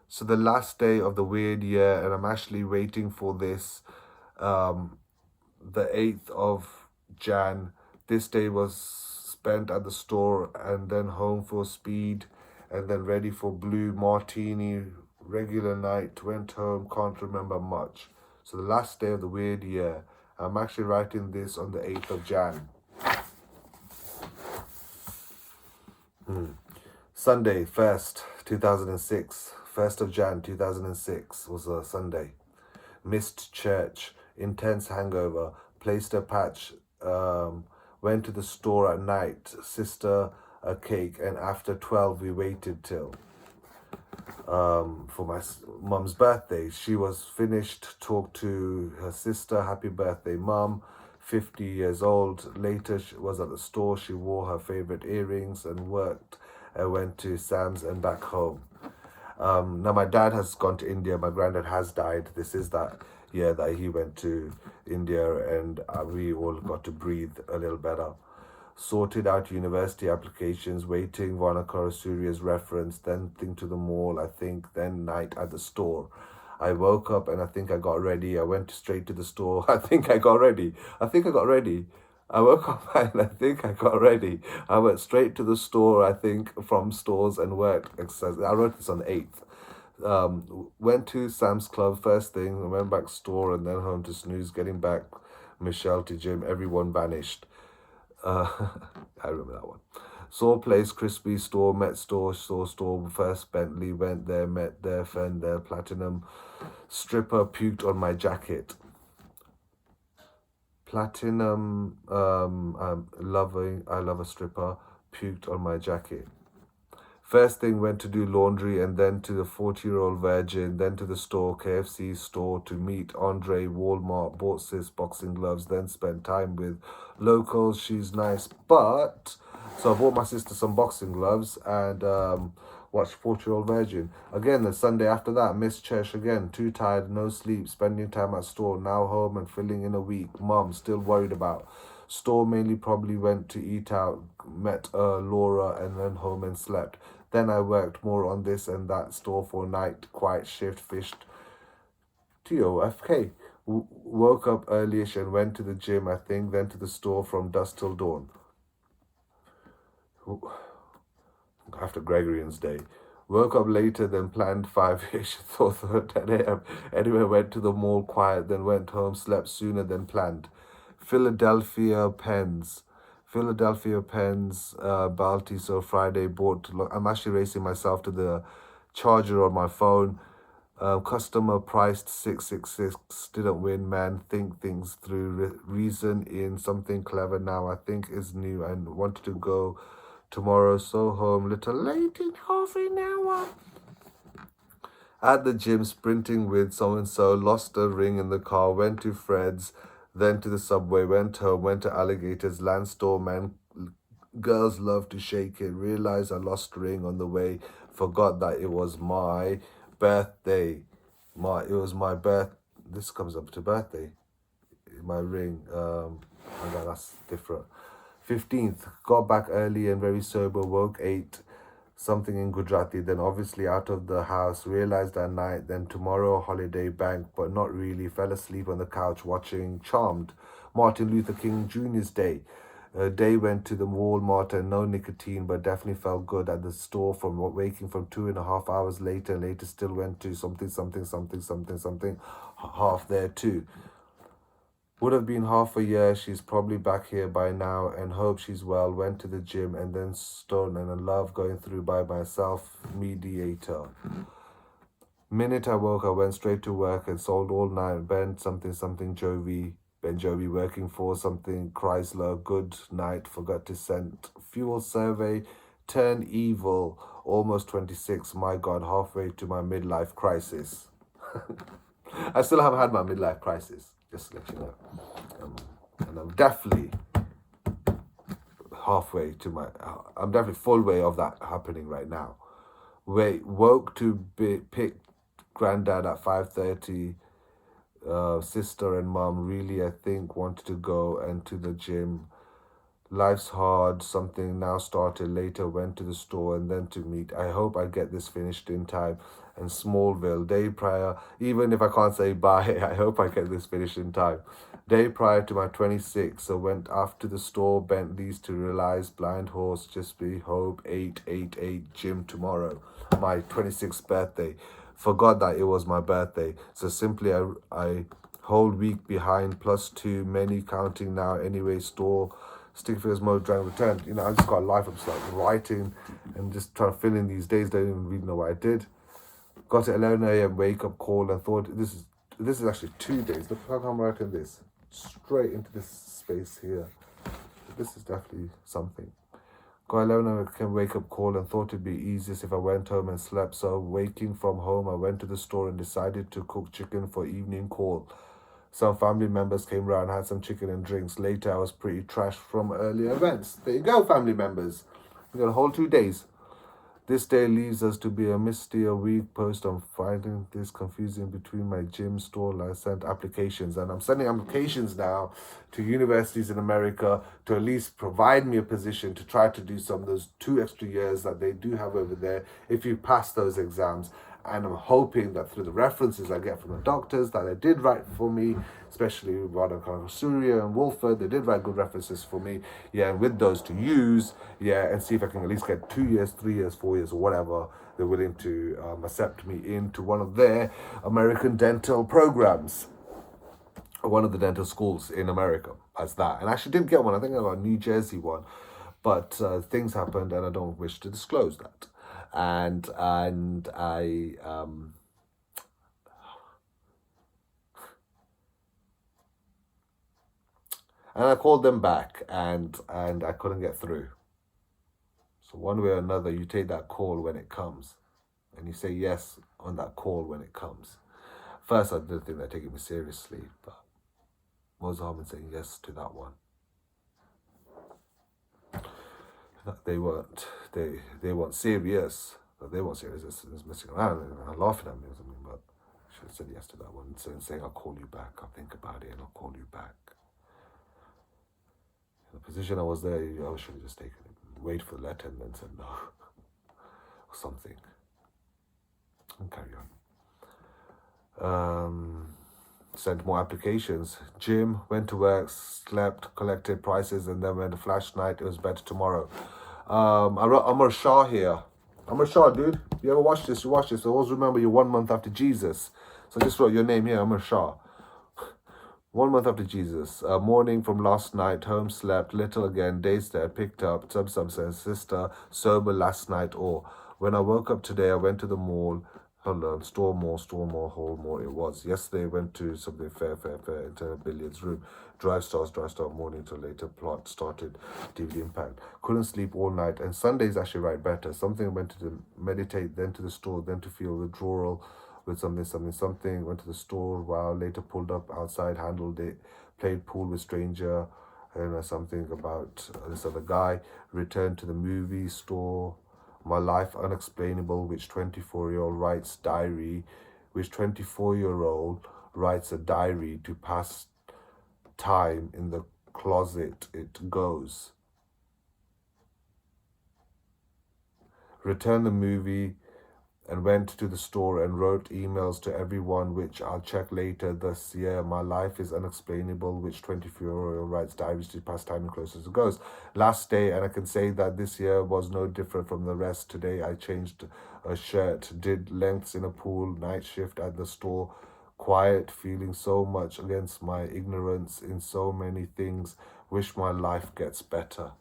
So the last day of the weird year, and I'm actually waiting for this, the 8th of Jan. This day was spent at the store, and then home for speed, and then ready for blue martini, regular night, went home, can't remember much. So the last day of the weird year. I'm actually writing this on the 8th of Jan. Sunday, 1st, 2006. 1st of Jan, 2006 was a Sunday. Missed church, intense hangover, placed a patch, went to the store at night, sister a cake, and after 12 we waited till for my mum's birthday. She was finished, talked to her sister, happy birthday mum, 50 years old. Later she was at the store, she wore her favorite earrings and worked and went to Sam's and back home. Now my dad has gone to India, my granddad has died. This is that year that he went to India, and we all got to breathe a little better. sorted out university applications, waiting Vanakara reference, then thing to the mall, I think, then night at the store. I woke up and I think I got ready. I went straight to the store. I think I got ready. I think I got ready. I woke up and I think I got ready. I went straight to the store, I think, from stores and worked. I wrote this on the 8th. Went to Sam's Club first thing, went back store and then home to snooze. Getting back, Michelle to gym, everyone vanished. I remember that one. Saw place, crispy store, met store, saw store, first Bentley, went there, met there, friend there, platinum. Stripper puked on my jacket. Platinum, I love a stripper, puked on my jacket. First thing went to do laundry and then to the 40-year-old virgin, then to the store, KFC store to meet Andre, Walmart, bought sis boxing gloves, then spent time with locals. She's nice, but... So I bought my sister some boxing gloves and watched 40-year-old virgin. Again, the Sunday after that, missed church again. Too tired, no sleep, spending time at store, now home and filling in a week. Mom, still worried about. Store mainly probably went to eat out, met Laura and then home and slept. Then I worked more on this and that store for night, quiet shift, fished. TOFK. Woke up earlyish and went to the gym, I think, then to the store from dusk till dawn. After Gregorian's Day. Woke up later than planned, 5-ish, thought 10 a.m. Anyway, went to the mall quiet, then went home, slept sooner than planned. Philadelphia Pens, Balti, so Friday bought, I'm actually racing myself to the charger on my phone. Customer priced 666, didn't win, man, think things through, reason in something clever now, I think is new and wanted to go tomorrow, so home, little late in half an hour. At the gym, sprinting with so-and-so, lost a ring in the car, went to Fred's, then to the subway, went home, went to Alligators, Landstorm, man, girls love to shake it, realized I lost ring on the way, forgot that it was my birthday. This comes up to birthday. My ring, that's different. 15th, got back early and very sober, woke 8, something in Gujarati, then obviously out of the house, realized at night, then tomorrow holiday bank, but not really, fell asleep on the couch watching Charmed, Martin Luther King Jr.'s Day. Day went to the Walmart and no nicotine, but definitely felt good at the store from waking from 2.5 hours later. Later still went to something, half there too. Would have been half a year. She's probably back here by now and hope she's well. Went to the gym and then stone and a love going through by myself. Mediator. Minute I woke, I went straight to work and sold all night. Ben something Jovi. Ben Jovi working for something Chrysler. Good night. Forgot to send fuel survey. Turn evil. Almost 26. My God, halfway to my midlife crisis. I still haven't had my midlife crisis. Just to let you know. And I'm definitely halfway to I'm definitely full way of that happening right now. Woke to pick granddad at 5:30. Sister and mom really, I think, wanted to go and to the gym. Life's hard, something now started later, went to the store and then to meet. I hope I get this finished in time. And Smallville, day prior, even if I can't say bye, I hope I get this finished in time. Day prior to my 26th, so went after the store, Bentley's to realize, blind horse, just be hope, 888, gym tomorrow. My 26th birthday. Forgot that it was my birthday. So simply I whole week behind, +2, many counting now, anyway, store, stick figures mode, drank returned. I just got a life. I'm just like writing and just trying to fill in these days. Don't even really know what I did. Got to 11 a.m. wake up call and thought this is actually 2 days. Look how I'm writing this straight into this space here. This is definitely something. Got 11 a.m. wake up call and thought it'd be easiest if I went home and slept. So waking from home, I went to the store and decided to cook chicken for evening call. Some family members came around, had some chicken and drinks. Later, I was pretty trashed from earlier events. There you go, family members. We got a whole 2 days. This day leaves us to be a misty, a week post. I'm finding this confusing between my gym store. I sent applications, and I'm sending applications now to universities in America to at least provide me a position to try to do some of those 2 extra years that they do have over there if you pass those exams. And I'm hoping that through the references I get from the doctors that they did right for me, especially Radha Surya and Wolford, they did write good references for me. Yeah, and with those to use, yeah, and see if I can at least get 2 years, 3 years, 4 years, or whatever they're willing to accept me into one of their American dental programs, one of the dental schools in America as that. And I actually did get one. I think I got a New Jersey one, but things happened, and I don't wish to disclose that. And I and I called them back, and I couldn't get through. So one way or another, you take that call when it comes, and you say yes on that call when it comes. First, I didn't think they're taking me seriously, but what was the harm in saying yes to that one? They weren't serious. They weren't serious. It's messing around and laughing at me or something. But I should have said yes to that one. So saying I'll call you back, I'll think about it, and I'll call you back. In the position I was there, I should have just taken it, wait for the letter, and then said no or something, and carry on. Sent more applications. Gym, went to work, slept, collected prices, and then went to flash night. It was better tomorrow. I wrote Amar Shah here. Amar Shah, dude. You ever watch this? You watch this. Always remember you're 1 month after Jesus. So I just wrote your name here, Amar Shah. 1 month after Jesus. Morning from last night. Home slept. Little again. Days there. Picked up. Some says sister. Sober last night. Or when I woke up today, I went to the mall. Hold on, store more, whole more. It was yesterday. Went to something fair into a billiards room. Drive stars, morning till later. Plot started. DVD impact. Couldn't sleep all night. And Sundays actually write better. Something went to meditate, then to the store, then to feel withdrawal with something. Went to the store. Wow. Later pulled up outside, handled it. Played pool with stranger. And something about this other guy. Returned to the movie store. My life unexplainable, which 24-year-old writes diary, which 24-year-old writes a diary to pass time in the closet it goes. Returned the movie and went to the store and wrote emails to everyone, which I'll check later this year. My life is unexplainable, which 24-year-old writes diaries to pass time and closer as it goes. Last day, and I can say that this year was no different from the rest. Today, I changed a shirt, did lengths in a pool, night shift at the store, quiet, feeling so much against my ignorance in so many things. Wish my life gets better.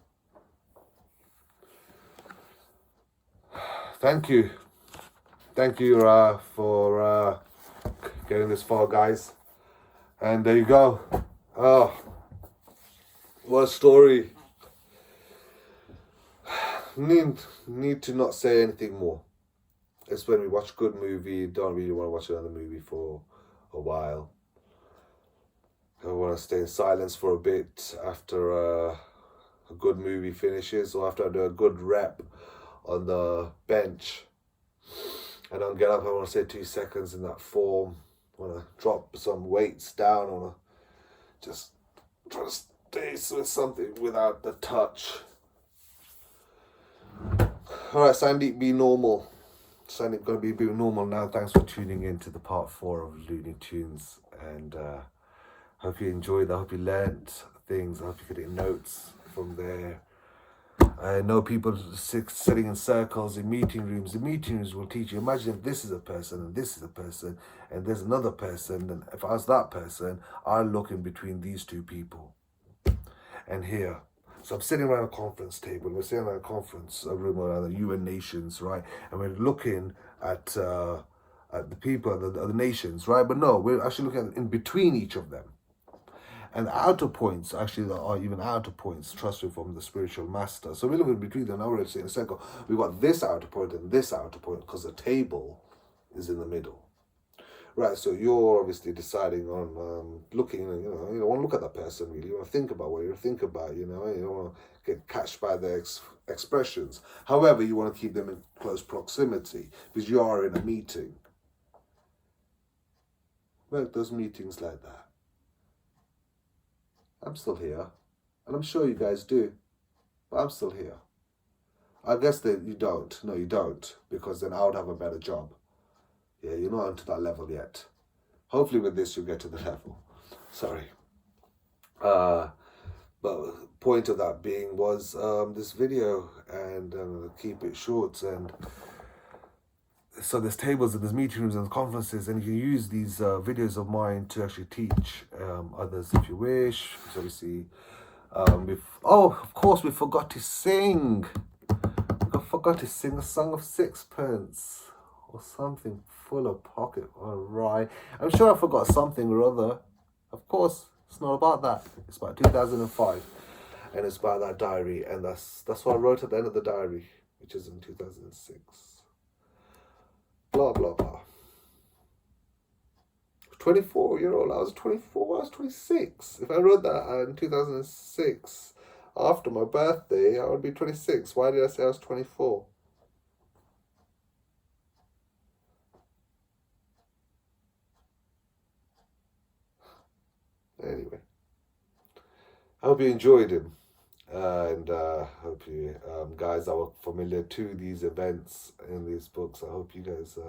Thank you. Thank you for getting this far, guys. And there you go. Oh, what a story. Need to not say anything more. It's when we watch a good movie, don't really want to watch another movie for a while. I want to stay in silence for a bit after a good movie finishes, or after I do a good rep on the bench. I don't get up, I want to stay 2 seconds in that form. I want to drop some weights down. I want to just try to stay with something without the touch. Alright, Sandeep, be normal. Sandeep, going to be normal now. Thanks for tuning in to the part 4 of Looney Tunes. And hope you enjoyed that. I hope you learned things. I hope you could get notes from there. I know people sitting in circles in meeting rooms. The meeting rooms will teach you. Imagine if this is a person and this is a person and there's another person. And if I was that person, I'll look in between these two people. And here. So I'm sitting around a conference table. We're sitting around a conference room around the UN nations, right? And we're looking at the people, the nations, right? But no, we're actually looking at in between each of them. And the outer points, actually, there are even outer points, trust me, from the spiritual master. So we're looking between them. Now we're in a circle. We've got this outer point and this outer point because the table is in the middle. Right, so you're obviously deciding on looking, you don't want to look at that person really. You want to think about what you think about, you don't want to get catched by their expressions. However, you want to keep them in close proximity because you are in a meeting. Work those meetings like that. I'm still here, and I'm sure you guys do, but I'm still here. I guess that you don't. No, you don't, because then I would have a better job. Yeah, you're not onto that level yet. Hopefully with this you'll get to the level. Sorry. But point of that being was this video, and keep it short. And so there's tables and there's meeting rooms and conferences, and you can use these videos of mine to actually teach others if you wish. So obviously, of course we forgot to sing. I forgot to sing a song of sixpence or something full of pocket. All right, I'm sure I forgot something or other. Of course, it's not about that. It's about 2005, and it's about that diary, and that's what I wrote at the end of the diary, which is in 2006. Blah blah blah. 24-year-old. I was 24. I was 26. If I wrote that in 2006, after my birthday, I would be 26. Why did I say I was 24? Anyway, I hope you enjoyed him. And hope you guys are familiar to these events in these books. I hope you guys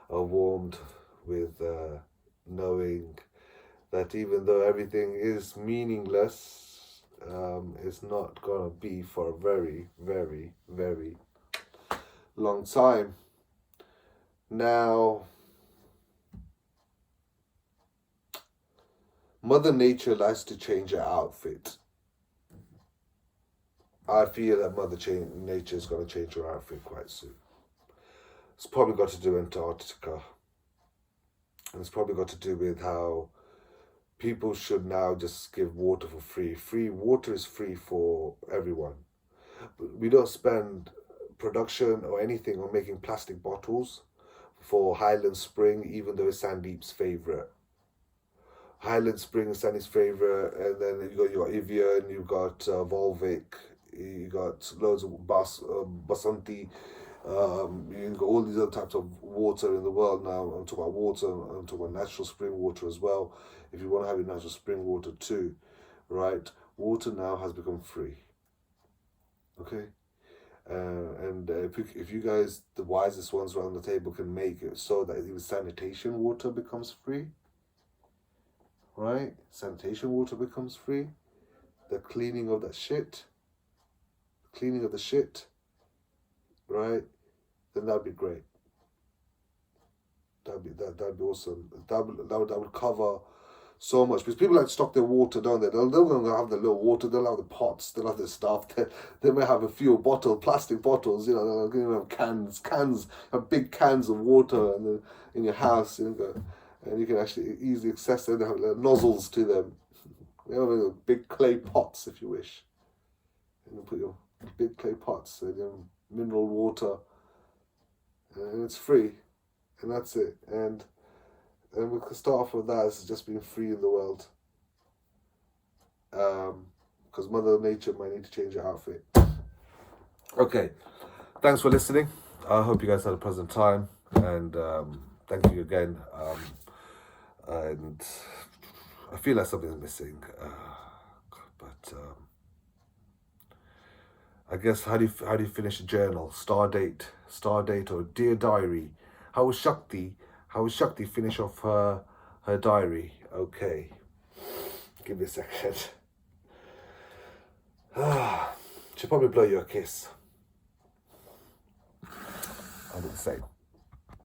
are warmed with knowing that even though everything is meaningless, it's not gonna be for a very, very, very long time. Now, Mother Nature likes to change her outfit. I feel that Mother Nature is going to change her outfit quite soon. It's probably got to do with Antarctica. And it's probably got to do with how people should now just give water for free. Free water is free for everyone. We don't spend production or anything on making plastic bottles for Highland Spring, even though it's Sandeep's favourite. Highland Spring is Sandeep's favourite, and then you got Evian, you've got Volvic, you got loads of Basanti, you got all these other types of water in the world now. I'm talking about water, I'm talking about natural spring water as well. If you want to have your natural spring water too, right? Water now has become free. Okay? And if you guys, the wisest ones around the table, can make it so that even sanitation water becomes free, right? Sanitation water becomes free. The cleaning of that shit, cleaning of the shit, right? Then that'd be great. That'd be awesome. That would cover so much, because people like to stock their water, don't they? They're going to have the little water. They'll have the pots. They'll have the stuff. They may have a few plastic bottles. They'll have cans, big cans of water, in your house. And you can actually easily access them. They have nozzles to them. They have big clay pots, if you wish. And you put your big clay pots and your mineral water, and it's free, and that's it. And we can start off with that as just being free in the world. Because Mother Nature might need to change her outfit. Okay, thanks for listening. I hope you guys had a pleasant time, and thank you again. And I feel like something's missing, but I guess how do you finish a journal? Star date, or dear diary. How was Shakti finish off her diary? Okay, give me a second. She'll probably blow you a kiss. I'll do the same.